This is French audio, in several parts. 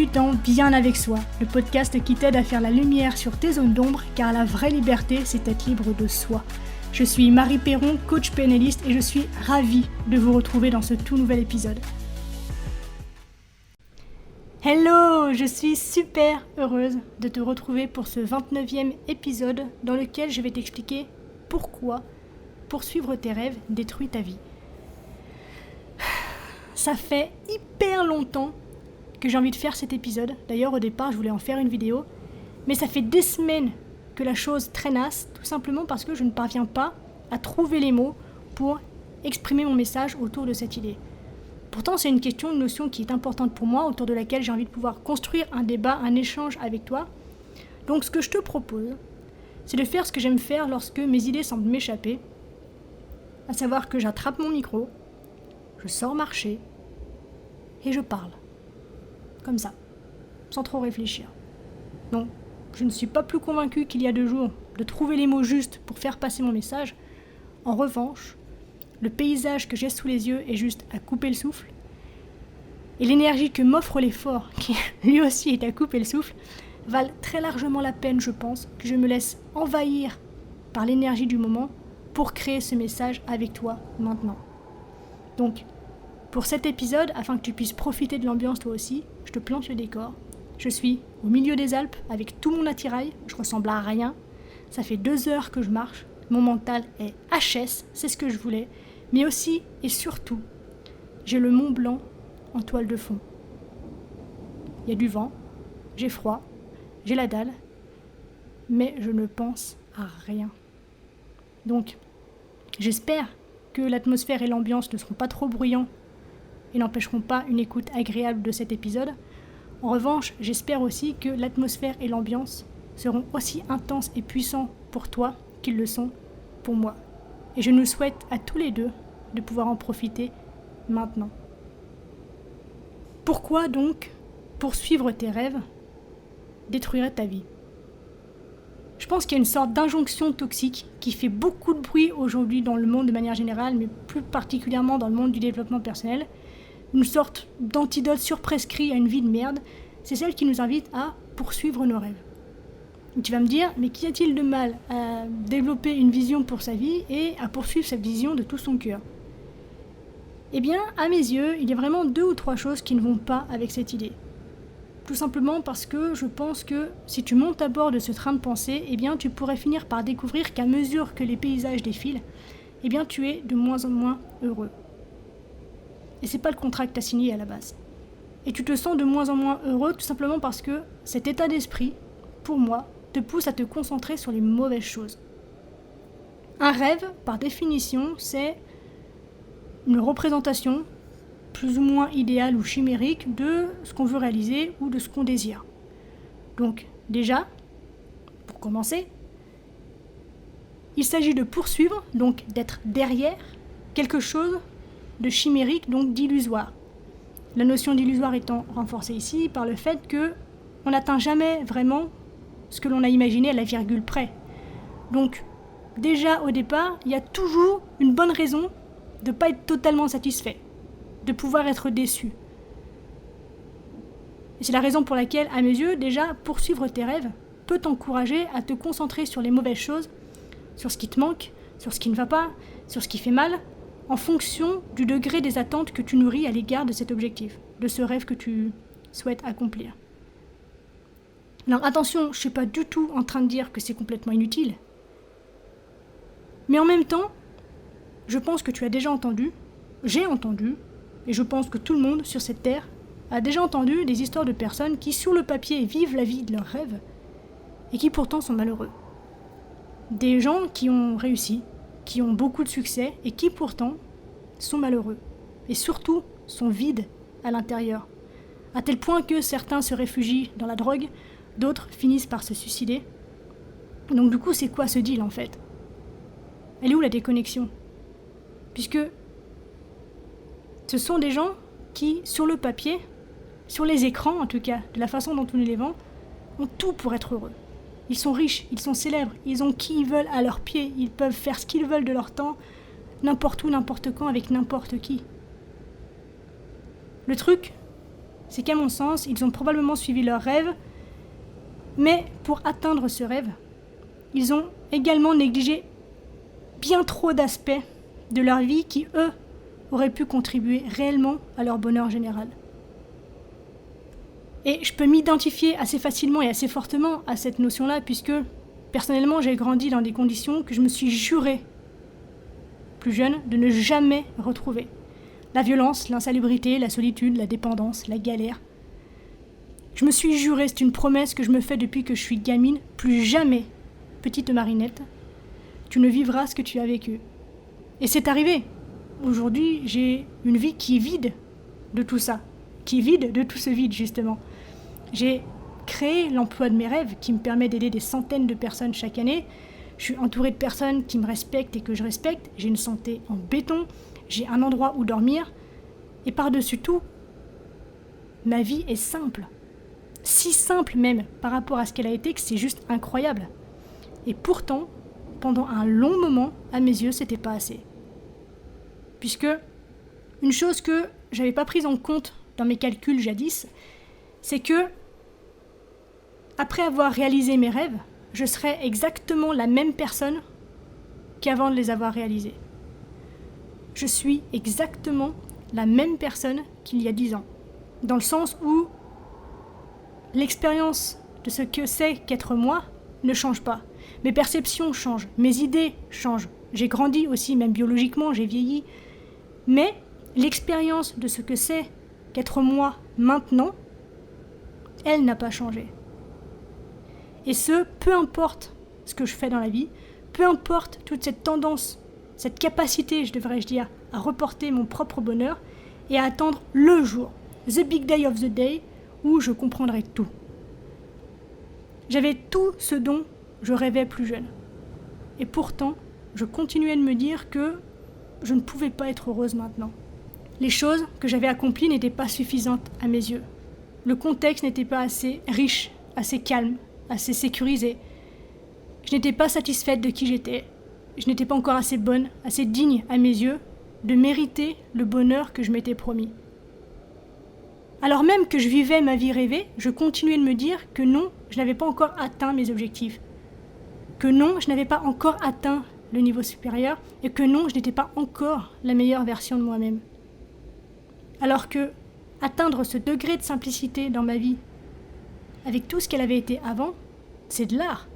du temps bien avec soi, le podcast qui t'aide à faire la lumière sur tes zones d'ombre, car la vraie liberté, c'est être libre de soi. Je suis Marie Perron, coach PNListe, et je suis ravie de vous retrouver dans ce tout nouvel épisode. Hello, je suis super heureuse de te retrouver pour ce 29e épisode dans lequel je vais t'expliquer pourquoi poursuivre tes rêves détruit ta vie. Ça fait hyper longtemps que j'ai envie de faire cet épisode. D'ailleurs, au départ, je voulais en faire une vidéo. Mais ça fait des semaines que la chose traînasse, tout simplement parce que je ne parviens pas à trouver les mots pour exprimer mon message autour de cette idée. Pourtant, c'est une notion qui est importante pour moi, autour de laquelle j'ai envie de pouvoir construire un débat, un échange avec toi. Donc, ce que je te propose, c'est de faire ce que j'aime faire lorsque mes idées semblent m'échapper, à savoir que j'attrape mon micro, je sors marcher et je parle. Comme ça, sans trop réfléchir. Donc, je ne suis pas plus convaincue qu'il y a 2 jours de trouver les mots justes pour faire passer mon message. En revanche, le paysage que j'ai sous les yeux est juste à couper le souffle. Et l'énergie que m'offre l'effort, qui lui aussi est à couper le souffle, valent très largement la peine, je pense, que je me laisse envahir par l'énergie du moment pour créer ce message avec toi maintenant. Donc, pour cet épisode, afin que tu puisses profiter de l'ambiance toi aussi, je te plante le décor. Je suis au milieu des Alpes avec tout mon attirail, je ressemble à rien. Ça fait 2 heures que je marche, mon mental est HS, c'est ce que je voulais. Mais aussi et surtout, j'ai le Mont Blanc en toile de fond. Il y a du vent, j'ai froid, j'ai la dalle, mais je ne pense à rien. Donc, j'espère que l'atmosphère et l'ambiance ne seront pas trop bruyants et n'empêcheront pas une écoute agréable de cet épisode. En revanche, j'espère aussi que l'atmosphère et l'ambiance seront aussi intenses et puissants pour toi qu'ils le sont pour moi. Et je nous souhaite à tous les deux de pouvoir en profiter maintenant. Pourquoi donc poursuivre tes rêves détruirait ta vie ? Je pense qu'il y a une sorte d'injonction toxique qui fait beaucoup de bruit aujourd'hui dans le monde de manière générale, mais plus particulièrement dans le monde du développement personnel. Une sorte d'antidote surprescrit à une vie de merde, c'est celle qui nous invite à poursuivre nos rêves. Et tu vas me dire, mais qu'y a-t-il de mal à développer une vision pour sa vie et à poursuivre sa vision de tout son cœur ? Eh bien, à mes yeux, il y a vraiment 2 ou 3 choses qui ne vont pas avec cette idée. Tout simplement parce que je pense que si tu montes à bord de ce train de pensée, eh bien tu pourrais finir par découvrir qu'à mesure que les paysages défilent, eh bien tu es de moins en moins heureux. Et c'est pas le contrat que tu as signé à la base. Et tu te sens de moins en moins heureux tout simplement parce que cet état d'esprit, pour moi, te pousse à te concentrer sur les mauvaises choses. Un rêve, par définition, c'est une représentation plus ou moins idéale ou chimérique de ce qu'on veut réaliser ou de ce qu'on désire. Donc, déjà, pour commencer, il s'agit de poursuivre, donc d'être derrière quelque chose de chimérique, donc d'illusoire. La notion d'illusoire étant renforcée ici par le fait qu'on n'atteint jamais vraiment ce que l'on a imaginé à la virgule près. Donc, déjà au départ, il y a toujours une bonne raison de ne pas être totalement satisfait, de pouvoir être déçu. Et c'est la raison pour laquelle, à mes yeux, déjà, poursuivre tes rêves peut t'encourager à te concentrer sur les mauvaises choses, sur ce qui te manque, sur ce qui ne va pas, sur ce qui fait mal, en fonction du degré des attentes que tu nourris à l'égard de cet objectif, de ce rêve que tu souhaites accomplir. Alors attention, je ne suis pas du tout en train de dire que c'est complètement inutile. Mais en même temps, je pense que tu as déjà entendu, j'ai entendu, et je pense que tout le monde sur cette terre a déjà entendu des histoires de personnes qui, sur le papier, vivent la vie de leurs rêves et qui pourtant sont malheureux. Des gens qui ont réussi, qui ont beaucoup de succès et qui pourtant sont malheureux et surtout sont vides à l'intérieur, à tel point que certains se réfugient dans la drogue, d'autres finissent par se suicider. Donc du coup, c'est quoi ce deal en fait ? Elle est où la déconnexion ? Puisque ce sont des gens qui, sur le papier, sur les écrans en tout cas, de la façon dont on nous les vend, ont tout pour être heureux. Ils sont riches, ils sont célèbres, ils ont qui ils veulent à leurs pieds, ils peuvent faire ce qu'ils veulent de leur temps, n'importe où, n'importe quand, avec n'importe qui. Le truc, c'est qu'à mon sens, ils ont probablement suivi leur rêve, mais pour atteindre ce rêve, ils ont également négligé bien trop d'aspects de leur vie qui, eux, auraient pu contribuer réellement à leur bonheur général. Et je peux m'identifier assez facilement et assez fortement à cette notion-là, puisque, personnellement, j'ai grandi dans des conditions que je me suis juré, plus jeune, de ne jamais retrouver. La violence, l'insalubrité, la solitude, la dépendance, la galère. Je me suis juré, c'est une promesse que je me fais depuis que je suis gamine, plus jamais, petite Marinette, tu ne vivras ce que tu as vécu. Et c'est arrivé. Aujourd'hui, j'ai une vie qui est vide de tout ça, qui est vide de tout ce vide, justement. J'ai créé l'emploi de mes rêves qui me permet d'aider des centaines de personnes chaque année. Je suis entourée de personnes qui me respectent et que je respecte. J'ai une santé en béton, j'ai un endroit où dormir. Et par-dessus tout, ma vie est simple. Si simple même par rapport à ce qu'elle a été que c'est juste incroyable. Et pourtant, pendant un long moment, à mes yeux, c'était pas assez. Puisque une chose que j'avais pas prise en compte dans mes calculs jadis, c'est que après avoir réalisé mes rêves, je serais exactement la même personne qu'avant de les avoir réalisés. Je suis exactement la même personne qu'il y a 10 ans. Dans le sens où l'expérience de ce que c'est qu'être moi ne change pas. Mes perceptions changent, mes idées changent. J'ai grandi aussi, même biologiquement, j'ai vieilli. Mais l'expérience de ce que c'est qu'être moi maintenant, elle n'a pas changé. Et ce, peu importe ce que je fais dans la vie, peu importe toute cette tendance, cette capacité, devrais-je dire, à reporter mon propre bonheur et à attendre le jour, the big day of the day, où je comprendrai tout. J'avais tout ce dont je rêvais plus jeune. Et pourtant, je continuais de me dire que je ne pouvais pas être heureuse maintenant. Les choses que j'avais accomplies n'étaient pas suffisantes à mes yeux. Le contexte n'était pas assez riche, assez calme, assez sécurisé. Je n'étais pas satisfaite de qui j'étais. Je n'étais pas encore assez bonne, assez digne à mes yeux de mériter le bonheur que je m'étais promis. Alors même que je vivais ma vie rêvée, je continuais de me dire que non, je n'avais pas encore atteint mes objectifs. Que non, je n'avais pas encore atteint le niveau supérieur et que non, je n'étais pas encore la meilleure version de moi-même. Alors que atteindre ce degré de simplicité dans ma vie, avec tout ce qu'elle avait été avant, c'est de l'art.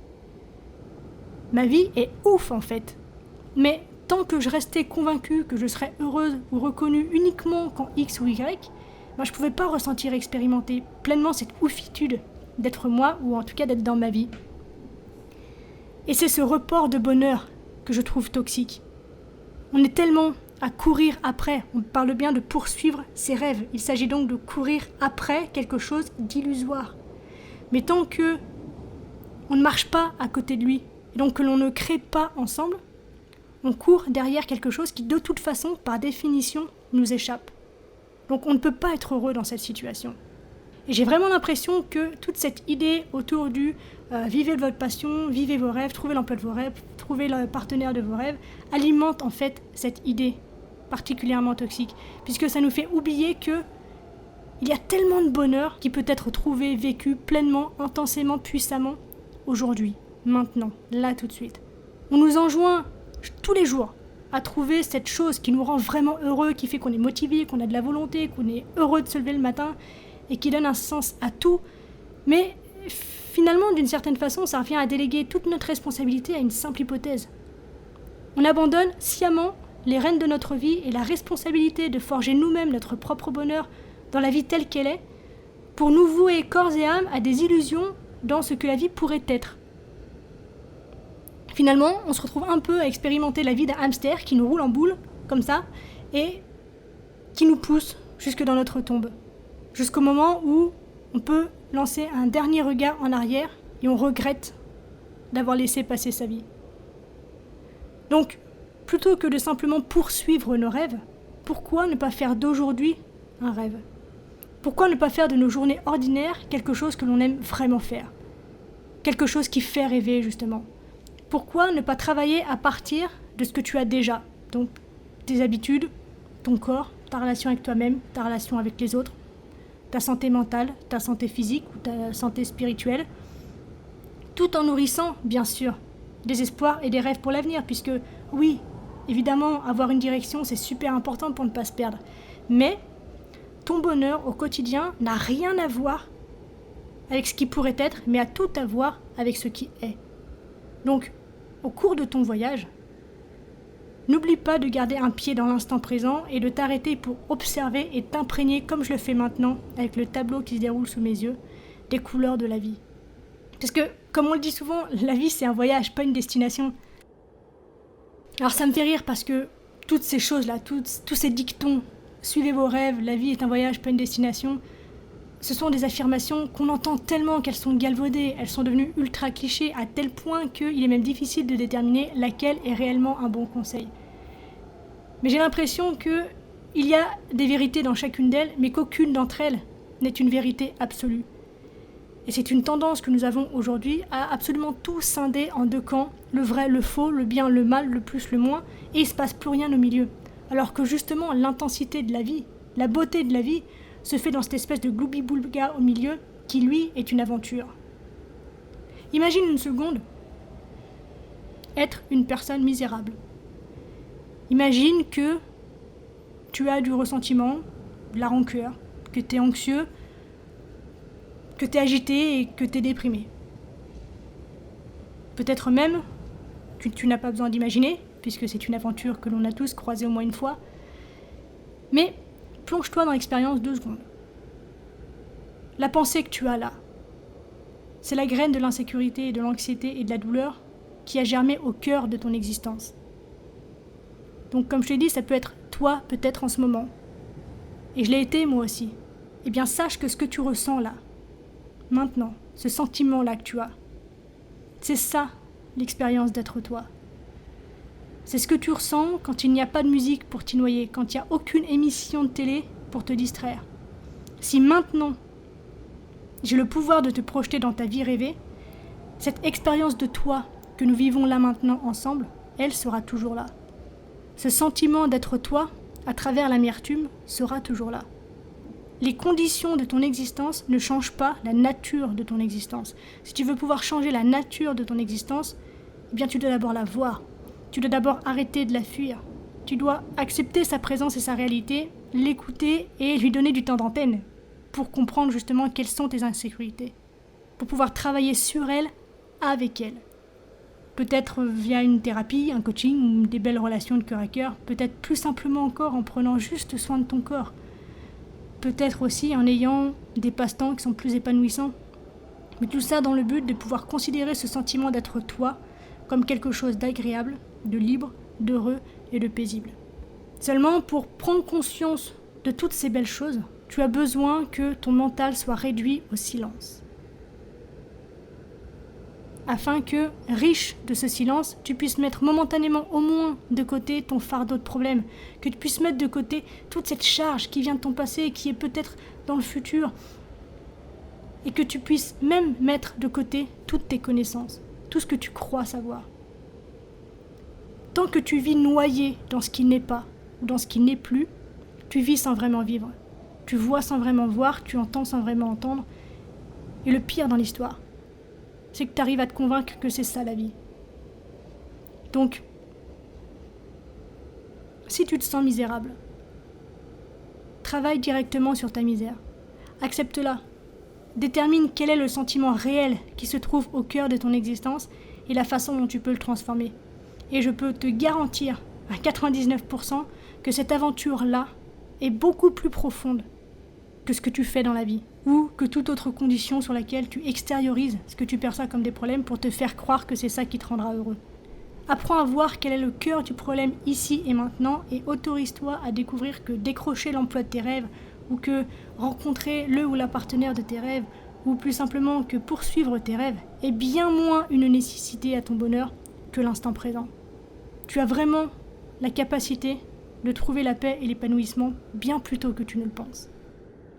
Ma vie est ouf en fait. Mais tant que je restais convaincue que je serais heureuse ou reconnue uniquement quand X ou Y, je ne pouvais pas ressentir, expérimenter pleinement cette oufitude d'être moi ou en tout cas d'être dans ma vie. Et c'est ce report de bonheur que je trouve toxique. On est tellement à courir après, on parle bien de poursuivre ses rêves. Il s'agit donc de courir après quelque chose d'illusoire. Mais tant que on ne marche pas à côté de lui, et donc que l'on ne crée pas ensemble, on court derrière quelque chose qui de toute façon, par définition, nous échappe. Donc on ne peut pas être heureux dans cette situation. Et j'ai vraiment l'impression que toute cette idée autour du vivez de votre passion, vivez vos rêves, trouvez l'emploi de vos rêves, trouvez le partenaire de vos rêves, alimente en fait cette idée particulièrement toxique. Puisque ça nous fait oublier que il y a tellement de bonheur qui peut être trouvé, vécu pleinement, intensément, puissamment, aujourd'hui, maintenant, là tout de suite. On nous enjoint tous les jours à trouver cette chose qui nous rend vraiment heureux, qui fait qu'on est motivé, qu'on a de la volonté, qu'on est heureux de se lever le matin et qui donne un sens à tout. Mais finalement, d'une certaine façon, ça revient à déléguer toute notre responsabilité à une simple hypothèse. On abandonne sciemment les rênes de notre vie et la responsabilité de forger nous-mêmes notre propre bonheur dans la vie telle qu'elle est, pour nous vouer corps et âme à des illusions dans ce que la vie pourrait être. Finalement, on se retrouve un peu à expérimenter la vie d'un hamster qui nous roule en boule, comme ça, et qui nous pousse jusque dans notre tombe. Jusqu'au moment où on peut lancer un dernier regard en arrière et on regrette d'avoir laissé passer sa vie. Donc, plutôt que de simplement poursuivre nos rêves, pourquoi ne pas faire d'aujourd'hui un rêve ? Pourquoi ne pas faire de nos journées ordinaires quelque chose que l'on aime vraiment faire ? Quelque chose qui fait rêver, justement. Pourquoi ne pas travailler à partir de ce que tu as déjà ? Donc, tes habitudes, ton corps, ta relation avec toi-même, ta relation avec les autres, ta santé mentale, ta santé physique ou ta santé spirituelle, tout en nourrissant, bien sûr, des espoirs et des rêves pour l'avenir, puisque oui, évidemment, avoir une direction, c'est super important pour ne pas se perdre. Mais ton bonheur au quotidien n'a rien à voir avec ce qui pourrait être, mais a tout à voir avec ce qui est. Donc, au cours de ton voyage, n'oublie pas de garder un pied dans l'instant présent et de t'arrêter pour observer et t'imprégner, comme je le fais maintenant, avec le tableau qui se déroule sous mes yeux, des couleurs de la vie. Parce que, comme on le dit souvent, la vie c'est un voyage, pas une destination. Alors ça me fait rire parce que toutes ces choses-là, tous ces dictons, suivez vos rêves, la vie est un voyage, pas une destination, ce sont des affirmations qu'on entend tellement qu'elles sont galvaudées, elles sont devenues ultra clichés à tel point qu'il est même difficile de déterminer laquelle est réellement un bon conseil. Mais j'ai l'impression qu'il y a des vérités dans chacune d'elles, mais qu'aucune d'entre elles n'est une vérité absolue. Et c'est une tendance que nous avons aujourd'hui à absolument tout scinder en deux camps, le vrai, le faux, le bien, le mal, le plus, le moins, et il ne se passe plus rien au milieu. Alors que justement l'intensité de la vie, la beauté de la vie, se fait dans cette espèce de gloubi-boulga au milieu, qui lui est une aventure. Imagine une seconde être une personne misérable. Imagine que tu as du ressentiment, de la rancœur, que tu es anxieux, que tu es agité et que tu es déprimé. Peut-être même, tu n'as pas besoin d'imaginer, puisque c'est une aventure que l'on a tous croisée au moins une fois, mais plonge-toi dans l'expérience 2 secondes. La pensée que tu as là, c'est la graine de l'insécurité et de l'anxiété et de la douleur qui a germé au cœur de ton existence. Donc comme je t'ai dit, ça peut être toi, peut-être en ce moment. Et je l'ai été moi aussi. Eh bien sache que ce que tu ressens là, maintenant, ce sentiment-là que tu as, c'est ça l'expérience d'être toi. C'est ce que tu ressens quand il n'y a pas de musique pour t'y noyer, quand il n'y a aucune émission de télé pour te distraire. Si maintenant, j'ai le pouvoir de te projeter dans ta vie rêvée, cette expérience de toi que nous vivons là maintenant ensemble, elle sera toujours là. Ce sentiment d'être toi, à travers l'amertume, sera toujours là. Les conditions de ton existence ne changent pas la nature de ton existence. Si tu veux pouvoir changer la nature de ton existence, eh bien tu dois d'abord la voir. Tu dois d'abord arrêter de la fuir. Tu dois accepter sa présence et sa réalité, l'écouter et lui donner du temps d'antenne pour comprendre justement quelles sont tes insécurités, pour pouvoir travailler sur elles, avec elles. Peut-être via une thérapie, un coaching ou des belles relations de cœur à cœur, peut-être plus simplement encore en prenant juste soin de ton corps. Peut-être aussi en ayant des passe-temps qui sont plus épanouissants. Mais tout ça dans le but de pouvoir considérer ce sentiment d'être toi comme quelque chose d'agréable, de libre, d'heureux et de paisible. Seulement, pour prendre conscience de toutes ces belles choses, tu as besoin que ton mental soit réduit au silence. Afin que, riche de ce silence, tu puisses mettre momentanément au moins de côté ton fardeau de problèmes, que tu puisses mettre de côté toute cette charge qui vient de ton passé et qui est peut-être dans le futur, et que tu puisses même mettre de côté toutes tes connaissances, tout ce que tu crois savoir. Tant que tu vis noyé dans ce qui n'est pas, ou dans ce qui n'est plus, tu vis sans vraiment vivre. Tu vois sans vraiment voir, tu entends sans vraiment entendre. Et le pire dans l'histoire, c'est que tu arrives à te convaincre que c'est ça la vie. Donc, si tu te sens misérable, travaille directement sur ta misère. Accepte-la. Détermine quel est le sentiment réel qui se trouve au cœur de ton existence et la façon dont tu peux le transformer. Et je peux te garantir à 99% que cette aventure-là est beaucoup plus profonde que ce que tu fais dans la vie, ou que toute autre condition sur laquelle tu extériorises ce que tu perçois comme des problèmes pour te faire croire que c'est ça qui te rendra heureux. Apprends à voir quel est le cœur du problème ici et maintenant et autorise-toi à découvrir que décrocher l'emploi de tes rêves ou que rencontrer le ou la partenaire de tes rêves ou plus simplement que poursuivre tes rêves est bien moins une nécessité à ton bonheur que l'instant présent. Tu as vraiment la capacité de trouver la paix et l'épanouissement bien plus tôt que tu ne le penses.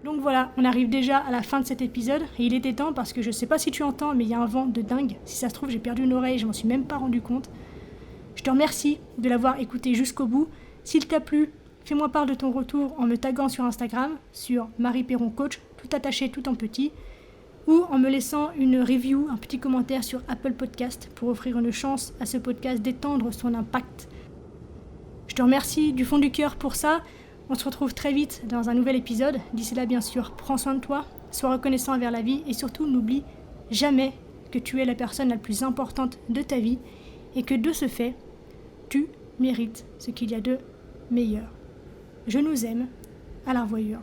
Donc voilà, on arrive déjà à la fin de cet épisode et il était temps parce que je sais pas si tu entends mais il y a un vent de dingue. Si ça se trouve j'ai perdu une oreille, je m'en suis même pas rendu compte. Je te remercie de l'avoir écouté jusqu'au bout. S'il t'a plu, fais-moi part de ton retour en me taguant sur Instagram, sur Marie Perron Coach, tout attaché, tout en petit, ou en me laissant une review, un petit commentaire sur Apple Podcast pour offrir une chance à ce podcast d'étendre son impact. Je te remercie du fond du cœur pour ça. On se retrouve très vite dans un nouvel épisode. D'ici là, bien sûr, prends soin de toi, sois reconnaissant envers la vie et surtout n'oublie jamais que tu es la personne la plus importante de ta vie et que de ce fait, tu mérites ce qu'il y a de meilleur. Je nous aime. À la revoyure.